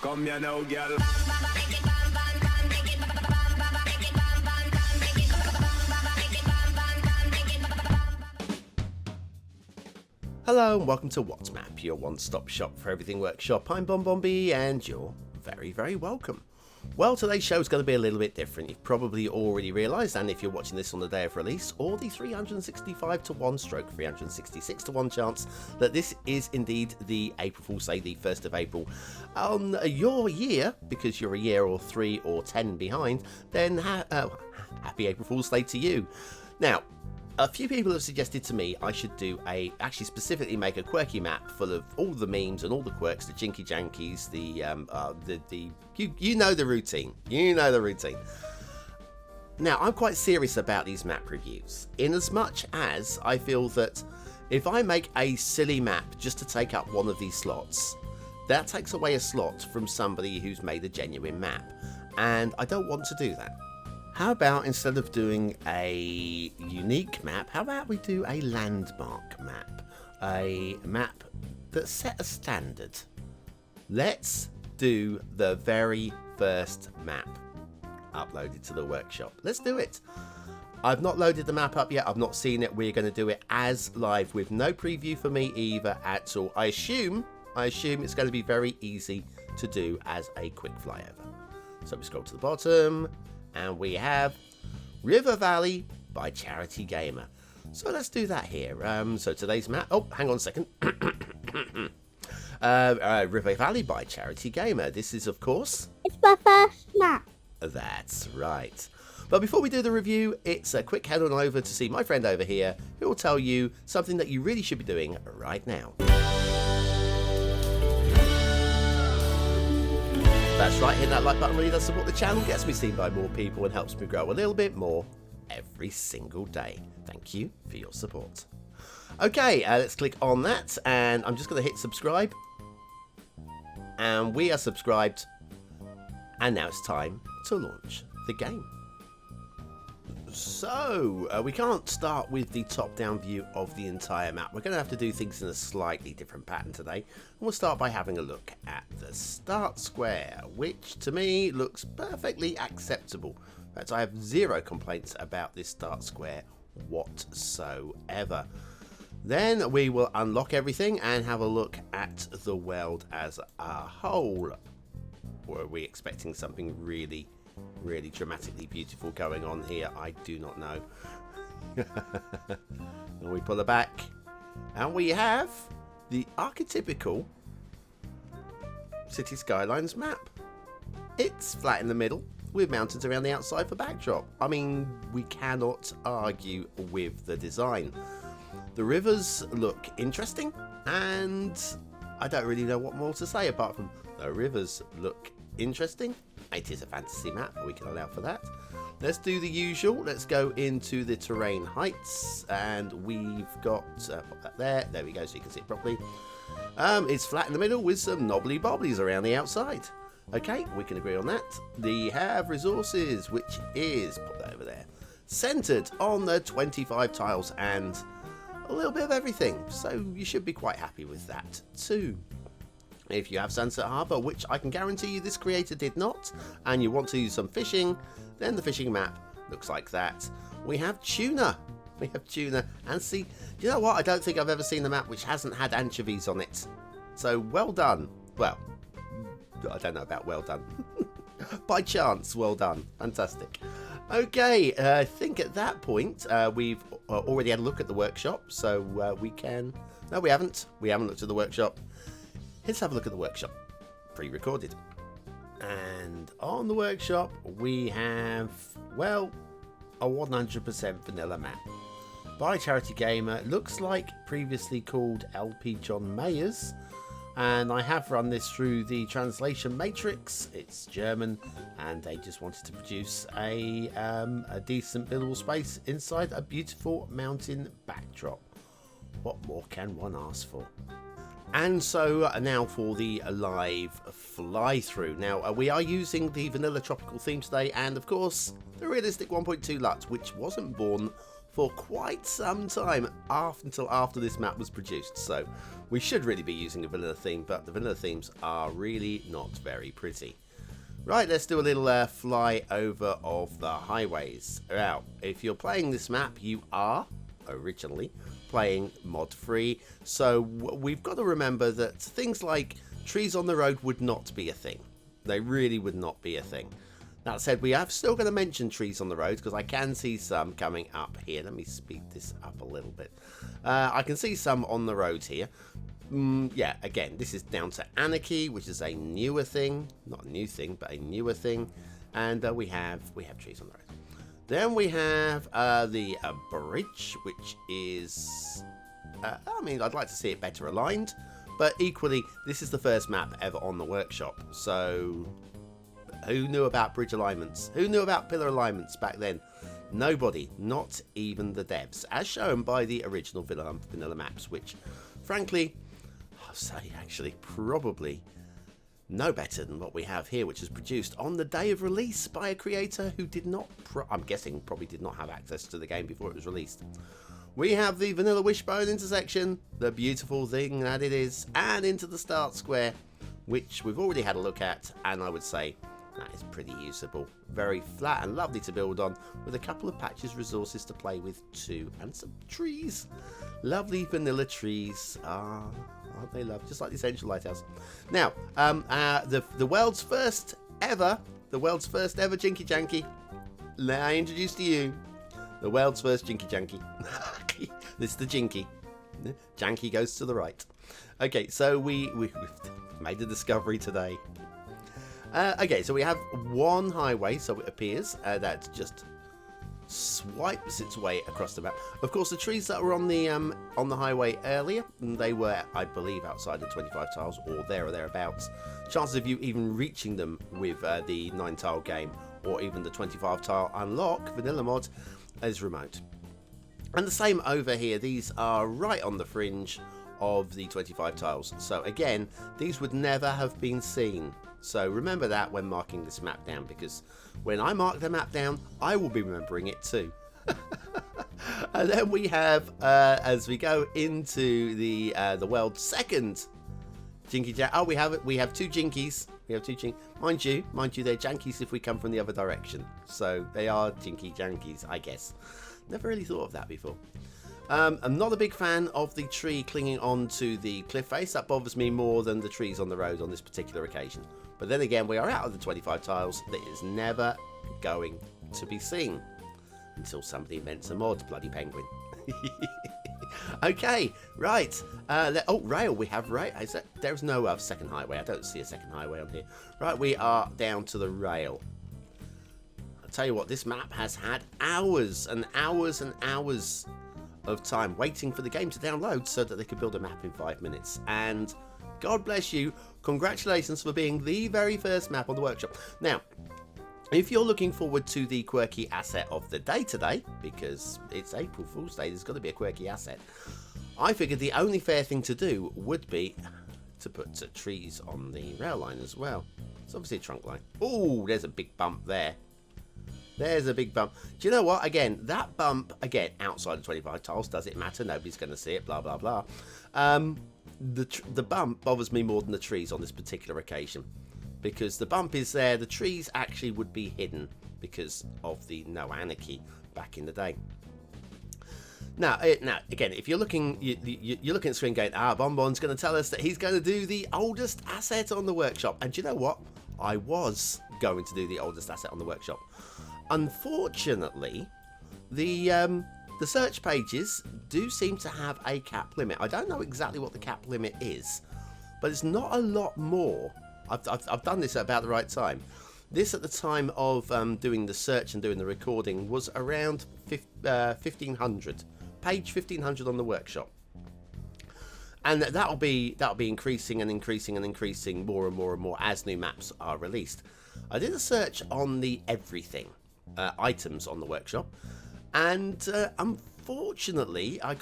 Come here now, girl. Hello and welcome to What's Map, your one-stop shop for everything workshop. I'm BonBonB and you're very, very welcome. Well, today's show is going to be a little bit different. You've probably already realised, and if you're watching this on the day of release, or the 365 to 1 stroke 366 to 1 chance that this is indeed the April Fool's Day, the 1st of April. On your year, because you're a year or 3 or 10 behind, then happy April Fool's Day to you. Now, a few people have suggested to me I should do actually specifically make a quirky map full of all the memes and all the quirks, the jinky jankies, you know the routine. You know the routine. Now, I'm quite serious about these map reviews, in as much as I feel that if I make a silly map just to take up one of these slots, that takes away a slot from somebody who's made a genuine map, and I don't want to do that. How about instead of doing a unique map, how about we do a landmark map? A map that set a standard. Let's do the very first map uploaded to the workshop. Let's do it. I've not loaded the map up yet. I've not seen it. We're going to do it as live with no preview for me either at all. I assume it's going to be very easy to do as a quick flyover. So we scroll to the bottom. And we have Rivervalley by Charity Gamer. So let's do that here. So today's map. Oh, hang on a second. Rivervalley by Charity Gamer. This is, of course, it's my first map. That's right. But before we do the review, it's a quick head on over to see my friend over here, who will tell you something that you really should be doing right now. That's right, hit that like button really does support the channel, gets me seen by more people and helps me grow a little bit more every single day. Thank you for your support. Okay, let's click on that and I'm just going to hit subscribe. And we are subscribed. And now it's time to launch the game. So, we can't start with the top-down view of the entire map. We're going to have to do things in a slightly different pattern today. And we'll start by having a look at the start square, which to me looks perfectly acceptable. In fact, I have zero complaints about this start square whatsoever. Then we will unlock everything and have a look at the world as a whole. Or are we expecting something really dramatically beautiful going on here? I do not know. And we pull it back and we have the archetypical Cities Skylines map. It's flat in the middle with mountains around the outside for backdrop. I mean, we cannot argue with the design. The rivers look interesting and I don't really know what more to say apart from the rivers look interesting. It is a fantasy map, we can allow for that. Let's do the usual. Let's go into the terrain heights, and we've got pop that there. There we go, so you can see it properly. It's flat in the middle with some knobbly bobblies around the outside. Okay, we can agree on that. The have resources, which is pop that over there, centered on the 25 tiles and a little bit of everything. So you should be quite happy with that too. If you have Sunset Harbour, which I can guarantee you this creator did not, and you want to use some fishing, then the fishing map looks like that. We have tuna. And see, do you know what? I don't think I've ever seen a map which hasn't had anchovies on it. So well done. Well, I don't know about well done. By chance, well done. Fantastic. Okay, I think at that point we've already had a look at the workshop, so we can... No, we haven't. We haven't looked at the workshop. Let's have a look at the workshop, pre-recorded. And on the workshop, we have, well, a 100% vanilla map. By Charity Gamer, it looks like previously called LP John Mayers. And I have run this through the translation matrix. It's German, and they just wanted to produce a decent buildable space inside a beautiful mountain backdrop. What more can one ask for? And so now for the live fly through. Now we are using the vanilla tropical theme today, and of course the realistic 1.2 LUT, which wasn't born for quite some time until after this map was produced. So we should really be using a vanilla theme, but the vanilla themes are really not very pretty. Right, let's do a little flyover of the highways. Now, if you're playing this map, you are originally playing mod free, so we've got to remember that things like trees on the road would not be a thing. They really would not be a thing. That said, we are still going to mention trees on the road because I can see some coming up here. Let me speed this up a little bit. I can see some on the road here. Yeah, again, this is down to Anarchy, which is a newer thing. Not a new thing, but a newer thing. And we have trees on the road. Then we have the bridge, which is... I mean, I'd like to see it better aligned. But equally, this is the first map ever on the workshop. So, who knew about bridge alignments? Who knew about pillar alignments back then? Nobody, not even the devs. As shown by the original vanilla maps, which, frankly... I'll say actually probably no better than what we have here, which is produced on the day of release by a creator who did not, I'm guessing, probably did not have access to the game before it was released. We have the vanilla wishbone intersection, the beautiful thing that it is, and into the start square, which we've already had a look at, and I would say that is pretty usable. Very flat and lovely to build on, with a couple of patches resources to play with too, and some trees. Lovely vanilla trees. Aren't they lovely? Just like the Essential Lighthouse. Now, the world's first ever Jinky Janky. I introduce to you the world's first Jinky Janky. This is the Jinky. Janky goes to the right. Okay, so we've made the discovery today. Okay, so we have one highway, so it appears that just swipes its way across the map. Of course, the trees that were on the highway earlier, they were, I believe, outside the 25 tiles or there or thereabouts. Chances of you even reaching them with the 9 tile game or even the 25 tile unlock vanilla mod is remote. And the same over here. These are right on the fringe of the 25 tiles. So again, these would never have been seen. So remember that when marking this map down, because when I mark the map down, I will be remembering it too. And then we have, as we go into the world's second Jinky Jank. Oh, we have two Jinkies. We have two Mind you, they're Jankies if we come from the other direction. So they are Jinky Jankies, I guess. Never really thought of that before. I'm not a big fan of the tree clinging onto the cliff face. That bothers me more than the trees on the road on this particular occasion. But then again, we are out of the 25 tiles. That is never going to be seen until somebody invents a mod, bloody penguin. Okay, right. Rail. We have rail. There's no second highway. I don't see a second highway on here. Right, we are down to the rail. I'll tell you what, this map has had hours and hours and hours of time waiting for the game to download so that they could build a map in 5 minutes. And God bless you, congratulations for being the very first map on the workshop. Now, if you're looking forward to the quirky asset of the day today, because it's April Fool's Day, there's got to be a quirky asset, I figured the only fair thing to do would be to put trees on the rail line as well. It's obviously a trunk line. Oh, there's a big bump there. There's a big bump. Do you know what? Again, that bump, again, outside the 25 tiles, does it matter? Nobody's going to see it, blah, blah, blah. The bump bothers me more than the trees on this particular occasion. Because the bump is there, the trees actually would be hidden because of the no anarchy back in the day. Now again, if you're looking, you're looking at the screen going, BonBon's going to tell us that he's going to do the oldest asset on the workshop. And do you know what? I was going to do the oldest asset on the workshop. Unfortunately, the search pages do seem to have a cap limit. I don't know exactly what the cap limit is, but it's not a lot more. I've done this at about the right time. This, at the time of doing the search and doing the recording, was around 1500, page 1500 on the workshop, and that'll be increasing and increasing and increasing more and more and more as new maps are released. I did a search on the everything items on the workshop, and unfortunately, I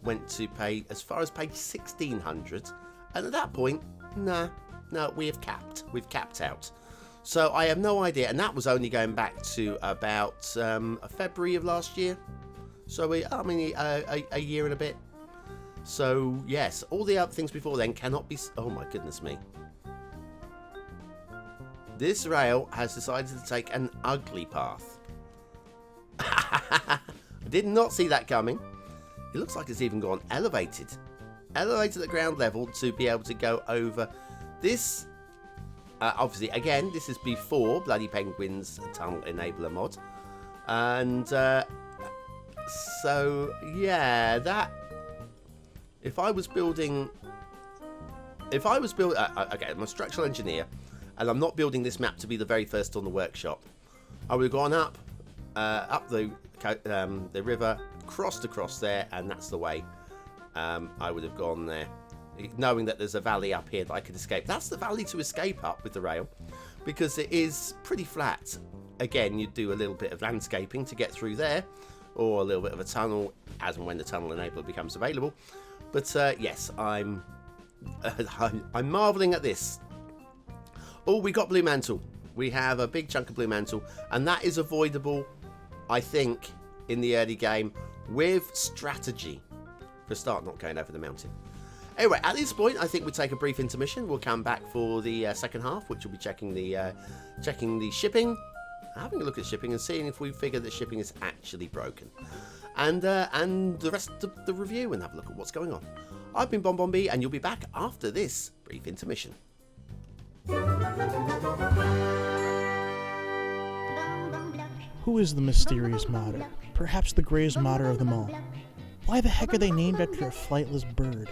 went to pay as far as page 1600, and at that point, no, we've capped out. So I have no idea, and that was only going back to about February of last year. So, a year and a bit. So, yes, all the other things before then cannot be... Oh, my goodness me. This rail has decided to take an ugly path. I did not see that coming. It looks like it's even gone elevated. Elevated at ground level to be able to go over this. Obviously, again, this is before Bloody Penguin's Tunnel Enabler mod. And so, yeah, that... If I was building... okay, I'm a structural engineer, and I'm not building this map to be the very first on the workshop. I would have gone up the river, crossed across there, and that's the way I would have gone there. Knowing that there's a valley up here that I could escape. That's the valley to escape up with the rail, because it is pretty flat. Again, you do a little bit of landscaping to get through there, or a little bit of a tunnel as and when the tunnel enabler becomes available. But yes, I'm marveling at this. Oh, we got Blue Mantle. We have a big chunk of Blue Mantle, and that is avoidable, I think, in the early game with strategy. For a start, not going over the mountain. Anyway, at this point, I think we'll take a brief intermission. We'll come back for the second half, which will be checking the shipping, having a look at shipping, and seeing if we figure that shipping is actually broken. And the rest of the review, and have a look at what's going on. I've been BonBonB, and you'll be back after this brief intermission. Who is the mysterious modder? Perhaps the greatest modder of them all. Why the heck are they named after a flightless bird?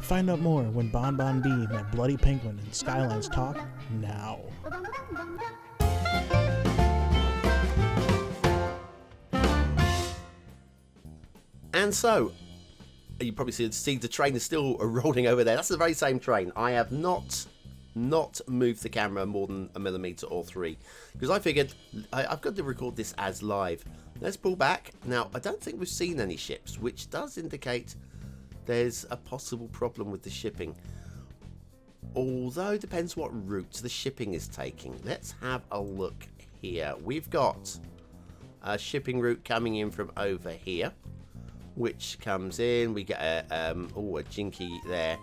Find out more when BonBonB and Bloody Penguin and Skylines talk now. And so, you probably see the train is still rolling over there. That's the very same train. I have not moved the camera more than a millimeter or three, because I figured I've got to record this as live. Let's pull back. Now, I don't think we've seen any ships, which does indicate there's a possible problem with the shipping. Although, it depends what route the shipping is taking. Let's have a look here. We've got a shipping route coming in from over here, which comes in. We get a jinky there.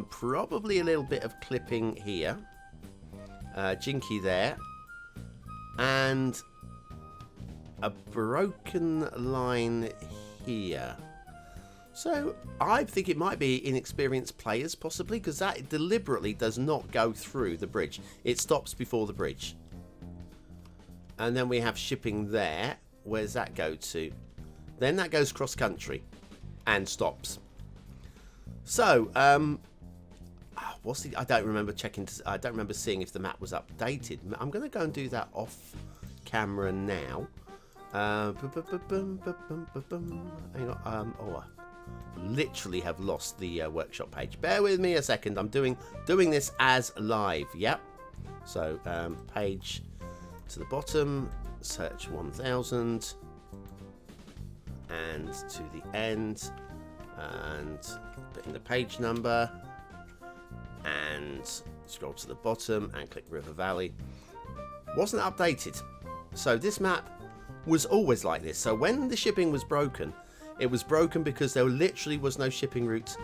Probably a little bit of clipping here. Jinky there. And a broken line here. So I think it might be inexperienced players possibly, because that deliberately does not go through the bridge. It stops before the bridge. And then we have shipping there. Where's that go to? Then that goes cross country and stops. So I don't remember checking. I don't remember seeing if the map was updated. I'm going to go and do that off camera now. Hang on. I literally have lost the workshop page. Bear with me a second. I'm doing this as live. Yep. So page to the bottom. Search 1000. And to the end. And put in the page number. And scroll to the bottom and click Rivervalley. Wasn't updated. So this map was always like this. So when the shipping was broken, it was broken because there literally was no shipping route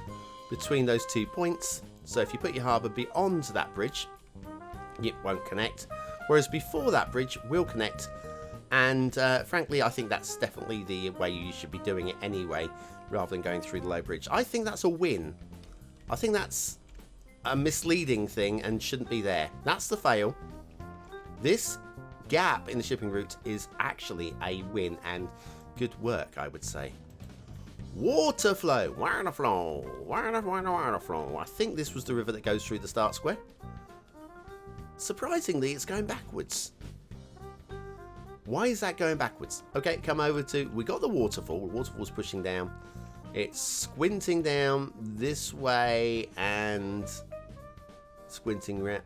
between those 2 points. So if you put your harbour beyond that bridge, it won't connect. Whereas before that bridge will connect. And frankly, I think that's definitely the way you should be doing it anyway, rather than going through the low bridge. I think that's a win. I think that's a misleading thing and shouldn't be there. That's the fail. This gap in the shipping route is actually a win, and good work, I would say. Water flow. Water flow. Water flow. I think this was the river that goes through the start square. Surprisingly, it's going backwards. Why is that going backwards? Okay, come over to... We got the waterfall. The waterfall's pushing down. It's squinting down this way and squinting around.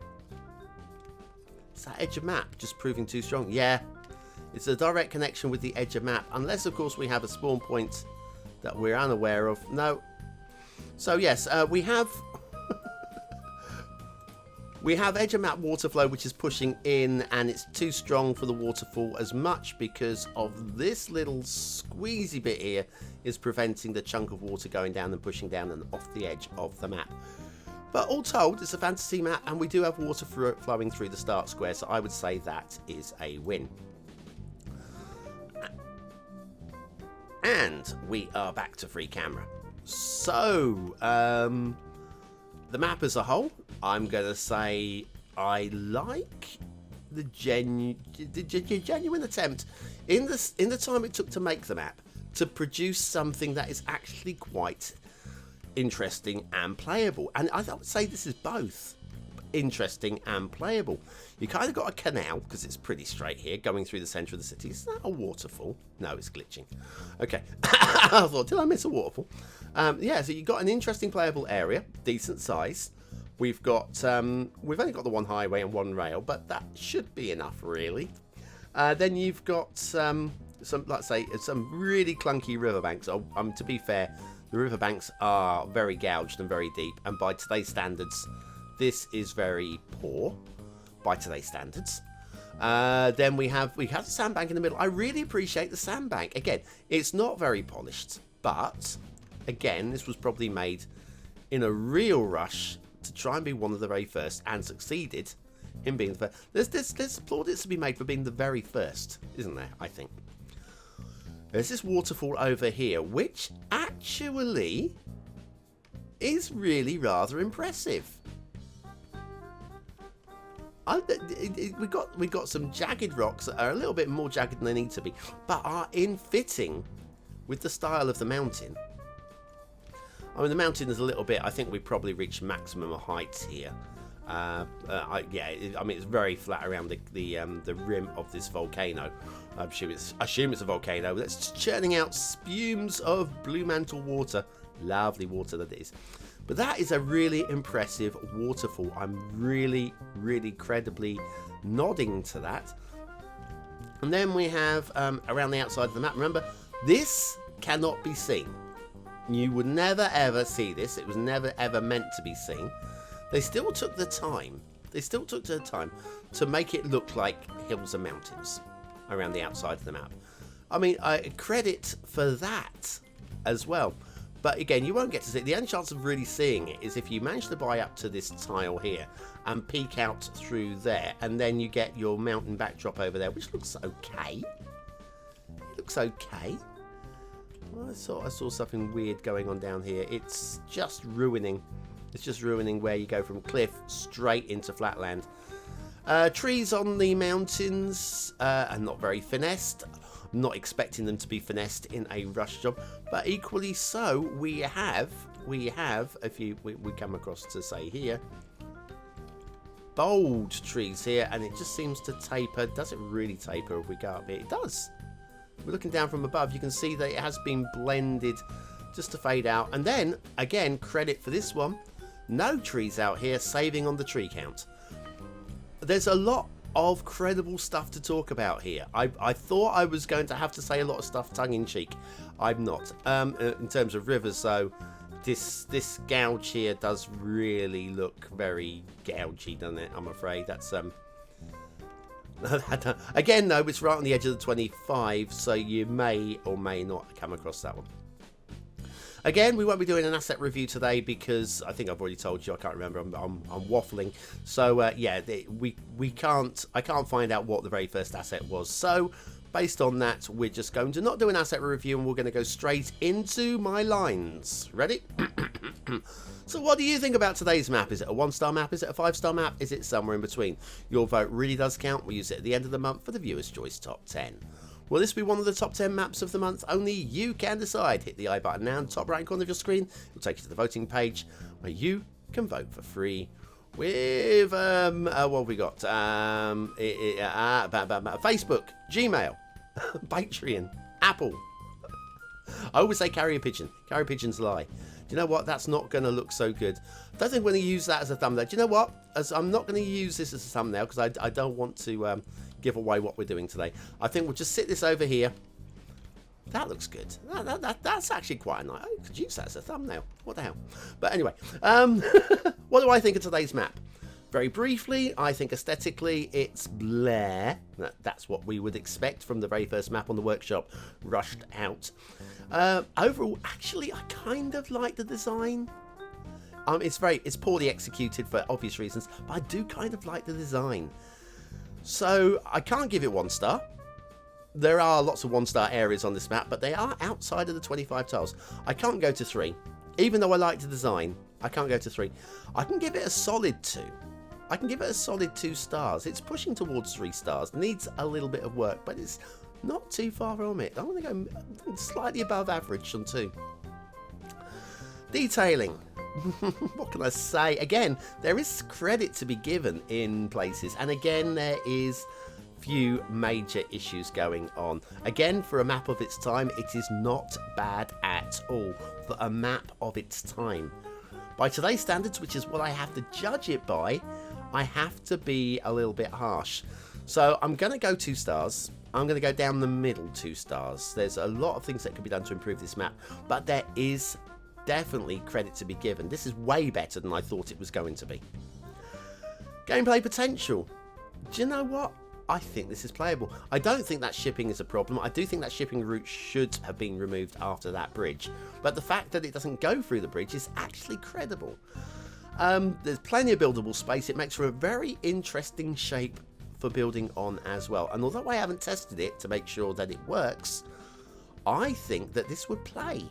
Is that edge of map just proving too strong? Yeah. It's a direct connection with the edge of map. Unless, of course, we have a spawn point that we're unaware of. No. So, yes, we have... We have edge of map water flow, which is pushing in, and it's too strong for the waterfall as much because of this little squeezy bit here is preventing the chunk of water going down and pushing down and off the edge of the map. But all told, it's a fantasy map, and we do have water flowing through the start square, so I would say that is a win. And we are back to free camera. So, the map as a whole, I'm going to say I like the genuine attempt in the time it took to make the map to produce something that is actually quite interesting and playable. And I would say this is both interesting and playable. You kind of got a canal, because it's pretty straight here, going through the centre of the city. Is that a waterfall? No, it's glitching. Okay. I thought, did I miss a waterfall? Yeah, so you've got an interesting playable area, decent size. We've only got the one highway and one rail, but that should be enough, really. Then you've got some really clunky riverbanks. To be fair, the riverbanks are very gouged and very deep, and by today's standards, this is very poor. By today's standards. Then we have the sandbank in the middle. I really appreciate the sandbank. Again, it's not very polished, but again, this was probably made in a real rush to try and be one of the very first, and succeeded in being the first. There's plaudits to be made for being the very first, isn't there? I think. There's this waterfall over here, which actually is really rather impressive. We got some jagged rocks that are a little bit more jagged than they need to be, but are in fitting with the style of the mountain. I mean, the mountain is a little bit. I think we probably reached maximum heights here. I mean, it's very flat around the rim of this volcano. I assume it's a volcano that's churning out spumes of blue mantle water. Lovely water that it is. But that is a really impressive waterfall. I'm really, really credibly nodding to that. And then we have around the outside of the map. Remember, this cannot be seen. You would never ever see this. It was never ever meant to be seen. They still took the time. To make it look like hills and mountains around the outside of the map. I mean, credit for that as well. But again, you won't get to see it. The only chance of really seeing it is if you manage to buy up to this tile here and peek out through there, and then you get your mountain backdrop over there, which looks okay. It looks okay. Well, I saw something weird going on down here. It's just ruining. It's just ruining where you go from cliff straight into flatland. Trees on the mountains are not very finessed. I'm not expecting them to be finessed in a rush job, but equally so, we have a few we come across to say here, bold trees here, and it just seems to taper. Does it really taper if we go up here? It does. We're looking down from above. You can see that it has been blended just to fade out. And then again, credit for this one. No trees out here, saving on the tree count. There's a lot of credible stuff to talk about here. I thought I was going to have to say a lot of stuff tongue-in-cheek. I'm not. In terms of rivers, though, this gouge here does really look very gougey, doesn't it? I'm afraid that's again, though, it's right on the edge of the 25, so you may or may not come across that one. Again, we won't be doing an asset review today because I think I've already told you. I can't remember. I'm waffling. So yeah, I can't find out what the very first asset was. So based on that, we're just going to not do an asset review, and we're going to go straight into my lines. Ready? So what do you think about today's map? Is it a 1-star map? Is it a 5-star map? Is it somewhere in between? Your vote really does count. We'll use it at the end of the month for the Viewer's Choice Top 10. Will this be one of the top 10 maps of the month? Only you can decide. Hit the I button now in the top right corner of your screen. It'll take you to the voting page where you can vote for free with, what have we got? Facebook, Gmail, Patreon, Apple. I always say carrier pigeon. Carrier pigeons lie. Do you know what? That's not going to look so good. I don't think we're going to use that as a thumbnail. Do you know what? I'm not going to use this as a thumbnail because I don't want to give away what we're doing today. I think we'll just sit this over here. That looks good. That's actually quite nice. I could use that as a thumbnail. What the hell? But anyway, what do I think of today's map? Very briefly, I think aesthetically it's Blair. That's what we would expect from the very first map on the workshop, rushed out. Overall, actually, I kind of like the design. It's poorly executed for obvious reasons, but I do kind of like the design. So I can't give it 1 star. There are lots of 1-star areas on this map, but they are outside of the 25 tiles. I can't go to 3. Even though I like the design, I can't go to 3. I can give it a solid 2. I can give it a solid 2 stars. It's pushing towards 3 stars. Needs a little bit of work, but it's not too far from it. I want to go slightly above average on 2. Detailing. What can I say? Again, there is credit to be given in places, and again, there is few major issues going on. Again, for a map of its time, it is not bad at all for a map of its time. By today's standards, which is what I have to judge it by, I have to be a little bit harsh. So I'm going to go 2 stars. I'm going to go down the middle 2 stars. There's a lot of things that can be done to improve this map, but there is definitely credit to be given. This is way better than I thought it was going to be. Gameplay potential. Do you know what? I think this is playable. I don't think that shipping is a problem. I do think that shipping route should have been removed after that bridge. But the fact that it doesn't go through the bridge is actually credible. There's plenty of buildable space. It makes for a very interesting shape for building on as well. And although I haven't tested it to make sure that it works, I think that this would play.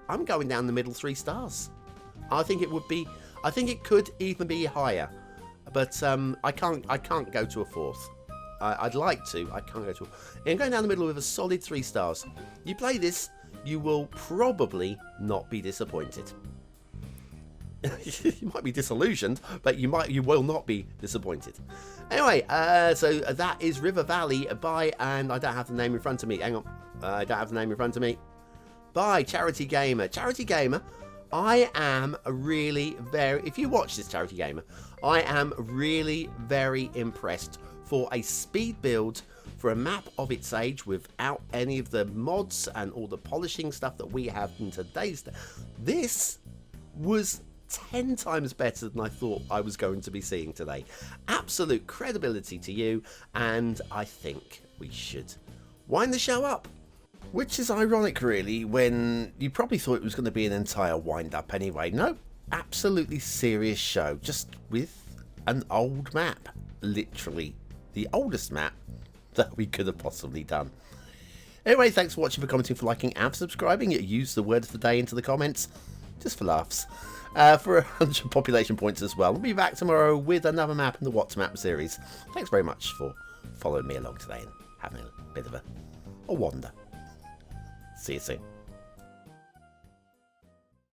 I'm going down the middle 3 stars. I think it would be. I think it could even be higher, but I can't go to a 4th. I'd like to. I can't go to. I'm going down the middle with a solid 3 stars. You play this, you will probably not be disappointed. You might be disillusioned, but you will not be disappointed. Anyway, so that is Rivervalley by, and I don't have the name in front of me. Hang on, I don't have the name in front of me. By Charity Gamer. Charity Gamer, I am really very. If you watch this, Charity Gamer, I am really very impressed for a speed build for a map of its age without any of the mods and all the polishing stuff that we have in today's day. This was 10 times better than I thought I was going to be seeing today. Absolute credibility to you, and I think we should wind the show up. Which is ironic, really, when you probably thought it was going to be an entire wind-up anyway. No, absolutely serious show, just with an old map. Literally the oldest map that we could have possibly done. Anyway, thanks for watching, for commenting, for liking and for subscribing. Use the word of the day into the comments, just for laughs. For 100 population points as well. We'll be back tomorrow with another map in the What's Map series. Thanks very much for following me along today and having a bit of a wander. See you soon.